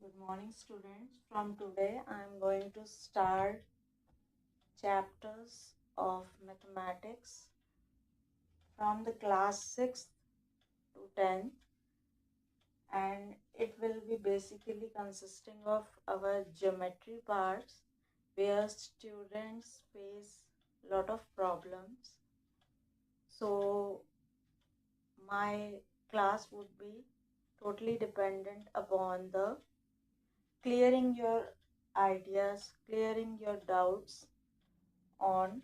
Good morning, students. From today, I am going to start chapters of mathematics from the class 6th to 10th, and it will be basically consisting of our geometry parts where students face a lot of problems. So, my class would be totally dependent upon the clearing your ideas, clearing your doubts on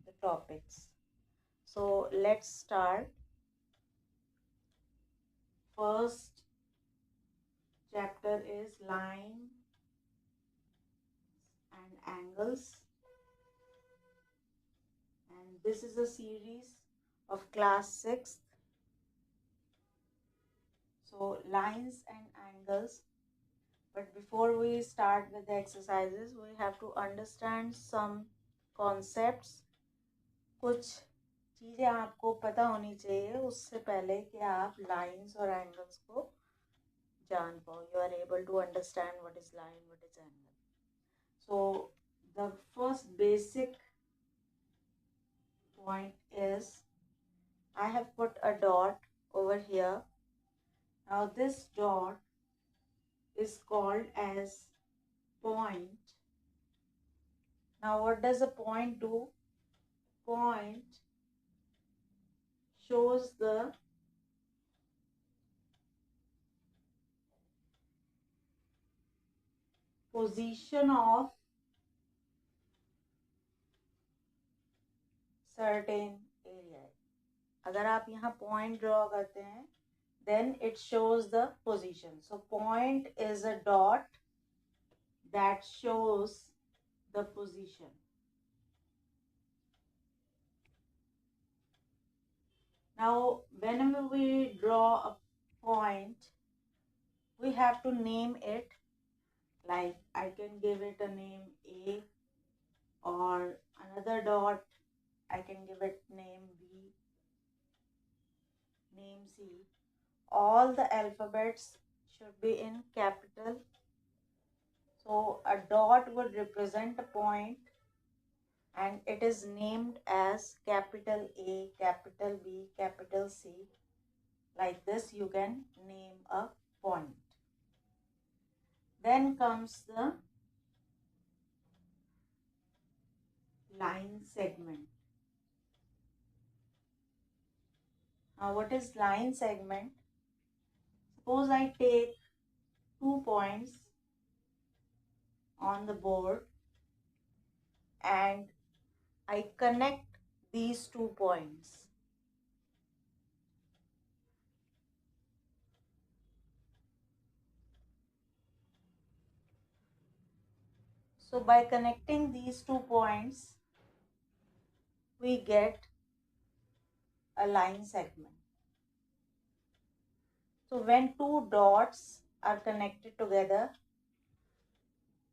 the topics. So let's start. First chapter is line and angles, and this is a series of class 6th. So lines and angles. But before we start with the exercises, we have to understand some concepts. कुछ चीज़ें आपको पता होनी चाहिए उससे पहले कि आप लाइंस और एंगल्स को जान पाओ. You are able to understand what is line, what is angle. So the first basic point is I have put a dot over here. Now this dot is called as point. Now what does a point do? Point shows the position of certain area. अगर आप यहाँ point draw करते हैं, then it shows the position. So point is a dot that shows the position. Now, whenever we draw a point, we have to name it. Like I can give it a name A, or another dot, I can give it name B, name C. All the alphabets should be in capital. So a dot would represent a point, and it is named as capital A, capital B, capital C. Like this, you can name a point. Then comes the line segment. Now, what is line segment? Suppose I take 2 points on the board and I connect these 2 points. So by connecting these 2 points, we get a line segment. So when 2 dots are connected together,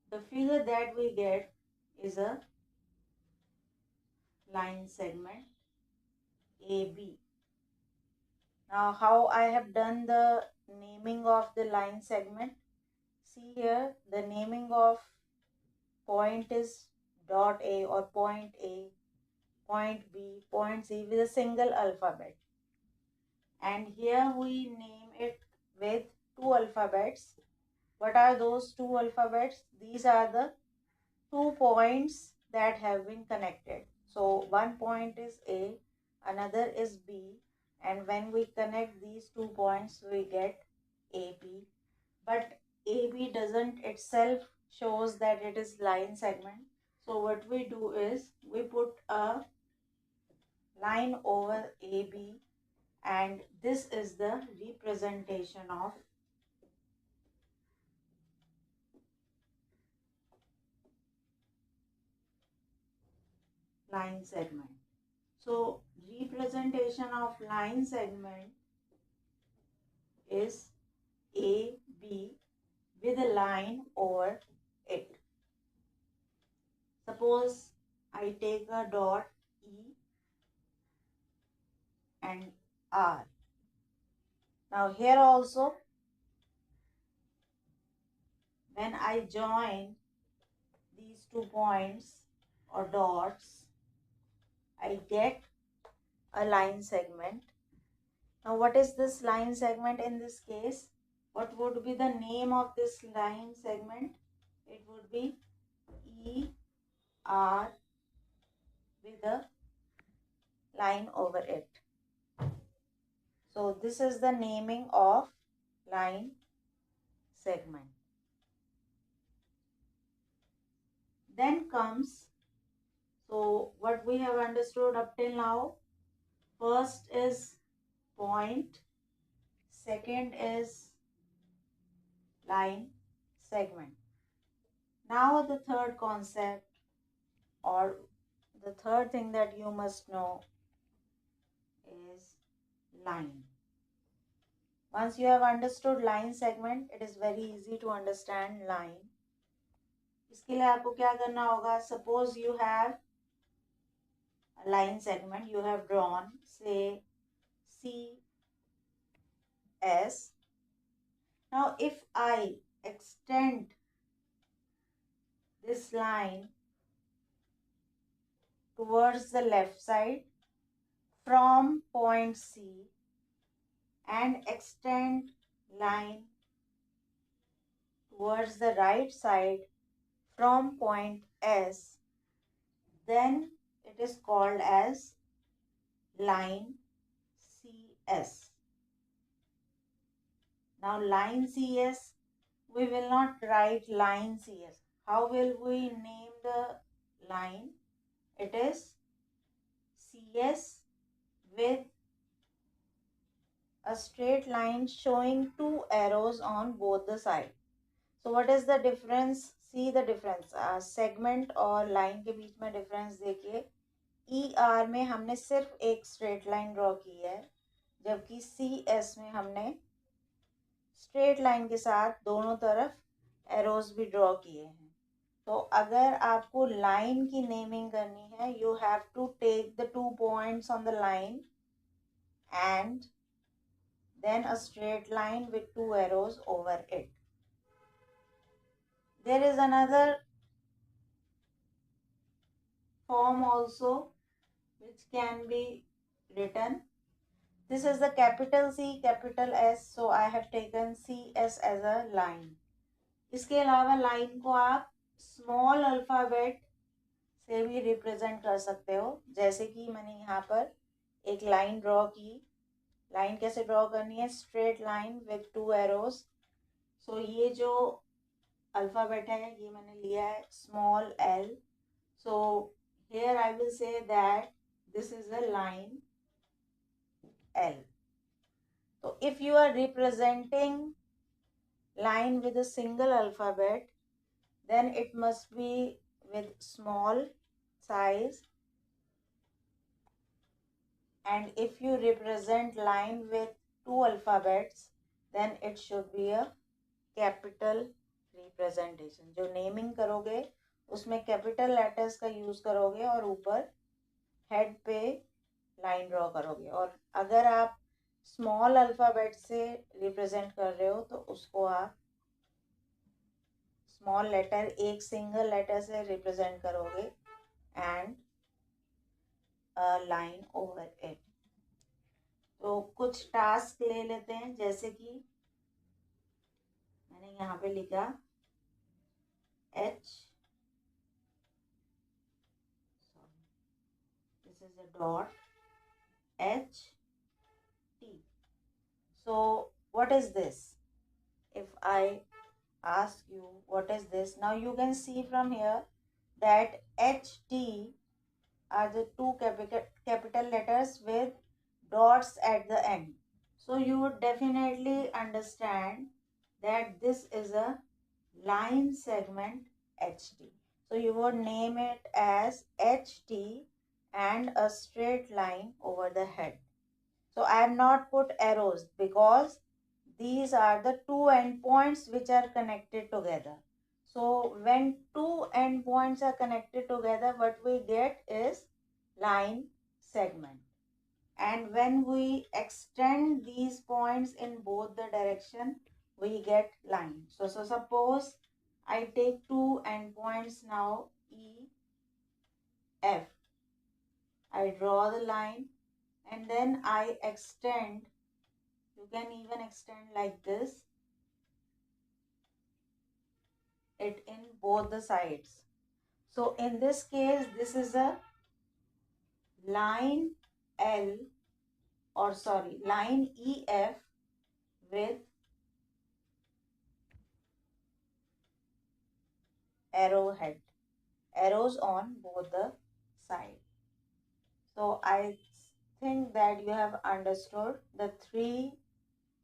the figure that we get is a line segment AB. Now how I have done the naming of the line segment? See here, the naming of point is dot A or point A, point B, point C with a single alphabet. And here we name it with 2 alphabets. What are those 2 alphabets? These are the 2 points that have been connected. So one point is A, another is B, and when we connect these 2 points, we get AB. But AB doesn't itself shows that it is line segment. So what we do is we put a line over AB, and this is the representation of line segment. So representation of line segment is AB with a line over it. Suppose I take a dot E and R. Now here also when I join these 2 points or dots, I get a line segment. Now what is this line segment in this case? What would be the name of this line segment? It would be ER with a line over it. So this is the naming of line segment. Then comes, so what we have understood up till now, first is point, second is line segment. Now the third concept or the third thing that you must know is line. Once you have understood line segment, it is very easy to understand line. इसके लिए आपको क्या करना होगा? Suppose you have a line segment, you have drawn, say CS. Now if I extend this line towards the left side from point C and extend line towards the right side from point S, then it is called as line CS. Now line CS, we will not write line CS. How will we name the line? It is CS with a straight line showing 2 arrows on both the sides. So what is the difference? See the difference. Segment और line के बीच में difference देखिए. ER में हमने सिर्फ एक straight line draw की है, जबकि CS में हमने straight line के साथ दोनों तरफ arrows भी draw किए हैं. तो अगर आपको line की naming करनी है, you have to take the 2 points on the line and then a straight line with 2 arrows over it. There is another form also which can be written. This is the capital C, capital S, so I have taken CS as a line. इसके अलावा line को आप small alphabet से भी represent कर सकते हो, जैसे कि मैंने यहाँ पर एक line draw की. line कैसे draw करनी है? Straight line with 2 arrows. So ये जो alphabet है ये मैंने लिया है small l. So here I will say that this is a line L. So if you are representing line with a single alphabet, then it must be with small size. And if you represent line with 2 alphabets, then it should be a capital representation. जो naming करोगे उसमें capital letters का use करोगे और ऊपर head पे line draw करोगे. और अगर आप small alphabet से represent कर रहे हो तो उसको आप small letter एक single letter से represent करोगे and a line over it. तो कुछ टास्क ले लेते हैं, जैसे कि मैंने यहाँ पे लिखा H, this is a dot, H, T. So what is this? If I ask you what is this, now you can see from here that H, T are the 2 capital letters with dots at the end. So you would definitely understand that this is a line segment HT. So you would name it as HT and a straight line over the head. So I have not put arrows because these are the 2 endpoints which are connected together. So when 2 endpoints are connected together, what we get is line segment. And when we extend these points in both the direction, we get line. So suppose I take two endpoints now, E, F. I draw the line and then I extend. You can even extend like this, it in both the sides. So in this case, this is a line L, or sorry, line EF with arrowhead, arrows on both the sides. So I think that you have understood the 3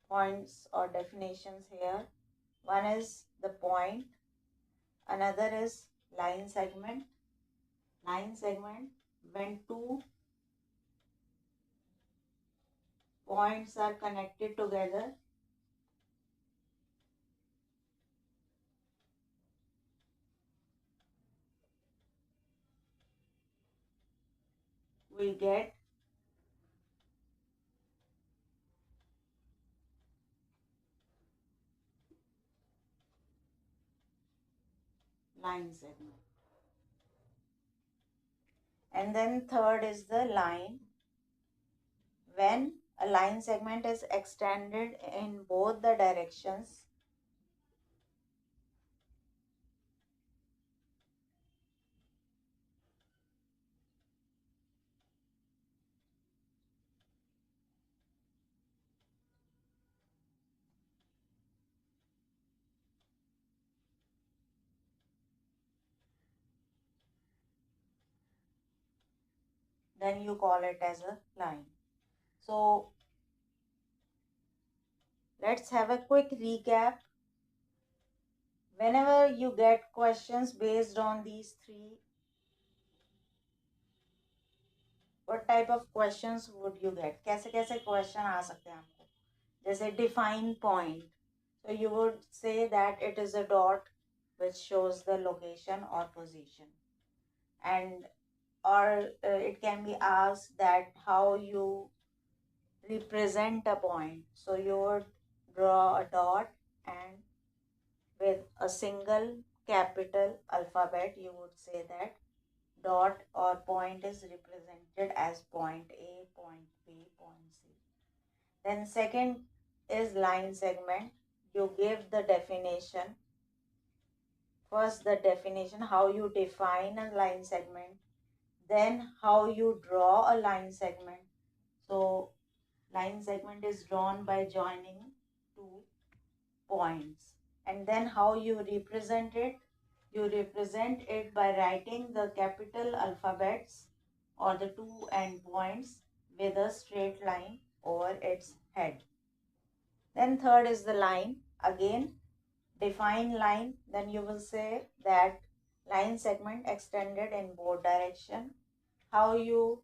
points or definitions here. One is the point, another is line segment. Line segment, when two points are connected together, we get line segment. And then third is the line. When a line segment is extended in both the directions, then you call it as a line. So let's have a quick recap. Whenever you get questions based on these 3, what type of questions would you get? कैसे कैसे question आ सकते हैं आपको? जैसे define point. So you would say that it is a dot which shows the location or position. And or it can be asked that how you represent a point. So you would draw a dot and with a single capital alphabet you would say that dot or point is represented as point A, point B, point C. Then second is line segment. You give the definition. First the definition, how you define a line segment, then how you draw a line segment. So line segment is drawn by joining 2 points. And then how you represent it? You represent it by writing the capital alphabets or the 2 endpoints with a straight line over its head. Then third is the line. Again, define line. Then you will say that line segment extended in both direction. How you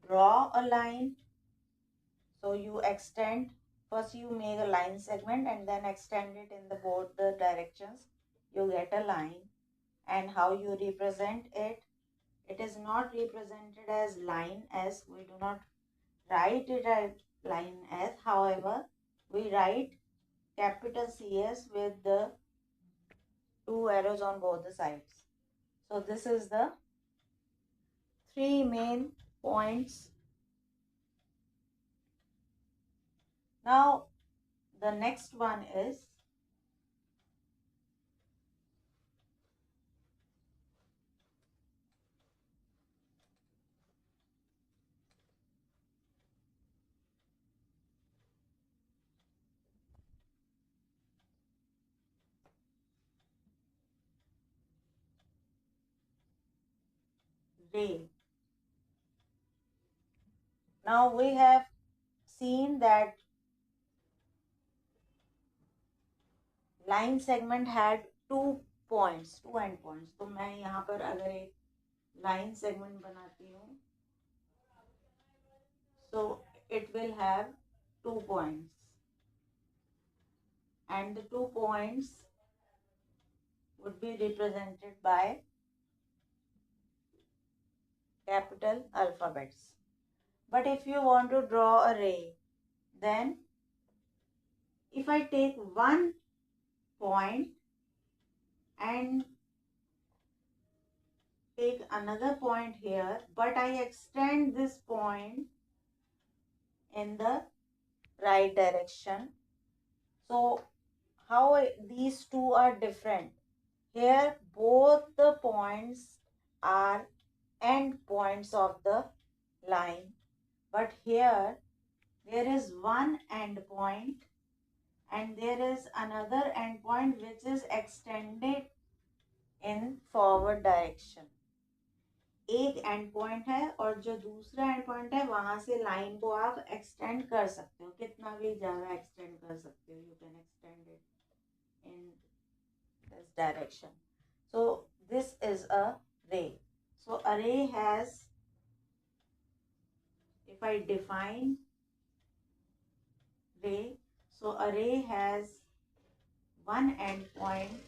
draw a line? So you extend, first you make a line segment and then extend it in the both the directions. You get a line. And how you represent it? It is not represented as line S. We do not write it as line S. However, we write capital CS with the 2 arrows on both the sides. So this is the 3 main points. Now the next one is ray. Now we have seen that line segment had 2 points, 2 end points. तो मैं यहाँ पर अगर एक line segment बनाती हूँ, so it will have 2 points, and the 2 points would be represented by capital alphabets. But if you want to draw a ray, then if I take one point and take another point here, but I extend this point in the right direction. So how these two are different? Here both the points are end points of the line, but here there is one end point and there is another end point which is extended in forward direction. एक and point है और जो दूसरा and point है वहां से line को आप एक्सटेंड कर सकते हो, कितना भी ज्यादा एक्सटेंड कर सकते हो. You can extend it in this direction. So this is a रे. सो अ रे has, if I define ray, so a ray has one end point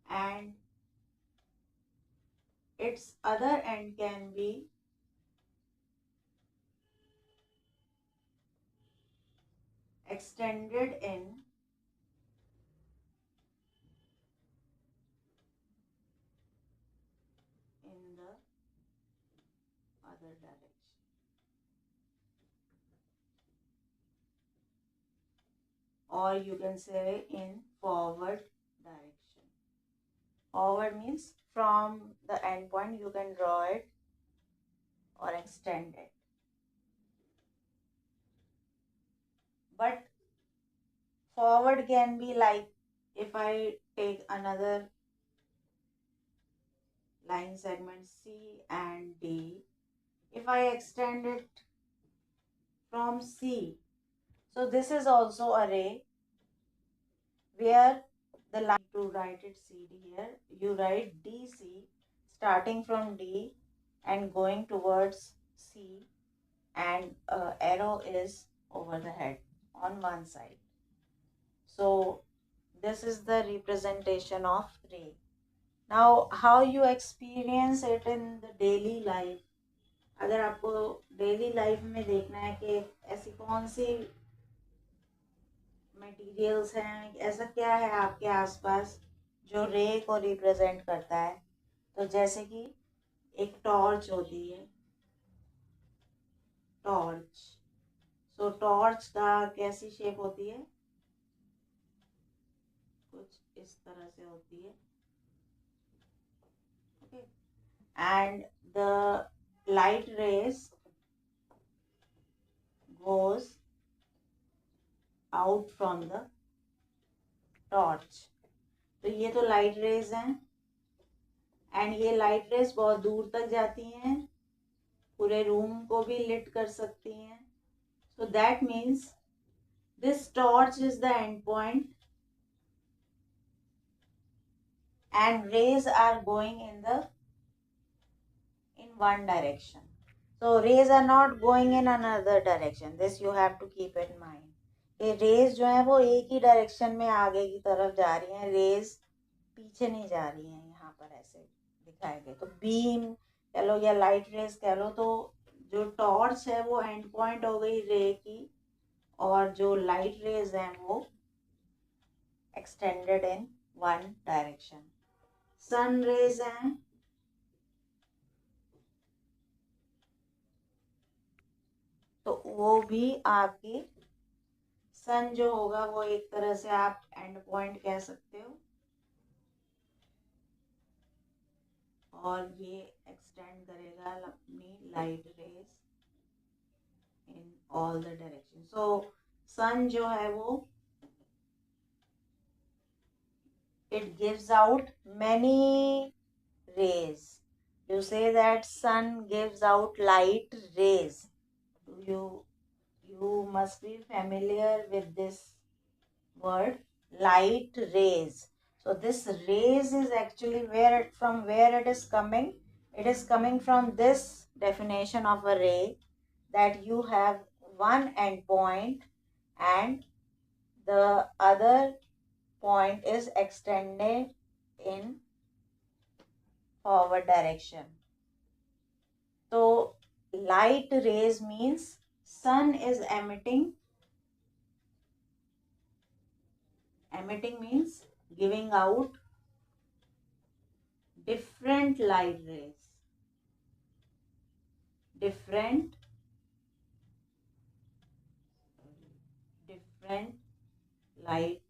and its other end can be extended in the other direction. Or you can say in forward direction. Forward means from the end point you can draw it or extend it. But forward can be like, if I take another line segment C and D, if I extend it from C, so this is also a ray where the line, to write it CD here, you write DC starting from D and going towards C, and arrow is over the head on one side. So this is the representation of ray. Now how you experience it in the daily life. अगर आपको daily life में देखना है कि ऐसी कौन सी materials हैं, ऐसा क्या है आपके आसपास जो रे को रिप्रेजेंट करता है, तो जैसे कि एक टॉर्च होती है, टॉर्च. सो टॉर्च का कैसी शेप होती है, कुछ इस तरह से होती है. Okay. And the light rays goes out from the torch. तो ये तो लाइट रेज हैं एंड ये लाइट रेज बहुत दूर तक जाती हैं, पूरे रूम को भी लिट कर सकती हैं. So that means this torch is the end point and rays are going in one direction. So rays are not going in another direction. This you have to keep in mind. ये raise जो है वो एक ही direction में आगे की तरफ जा रही हैं, रेज पीछे नहीं जा रही हैं. यहाँ पर ऐसे दिखाए गए, तो बीम कह लो या लाइट रेज कह लो, तो जो टॉर्च है वो एंड पॉइंट हो गई रे की, और जो लाइट रेज हैं वो extended in one direction. Sun rays हैं, तो वो भी आपकी, सन जो होगा वो एक तरह से आप एंड पॉइंट कह सकते हो, और ये एक्सटेंड करेगा अपनी light rays in all the direction. So sun जो है वो it gives out many rays. You say that sun gives out light rays. You must be familiar with this word, light rays. So this rays is actually from where it is coming. It is coming from this definition of a ray, that you have one end point and the other point is extended in forward direction. So light rays means sun is emitting Emitting means giving out different light rays. Different light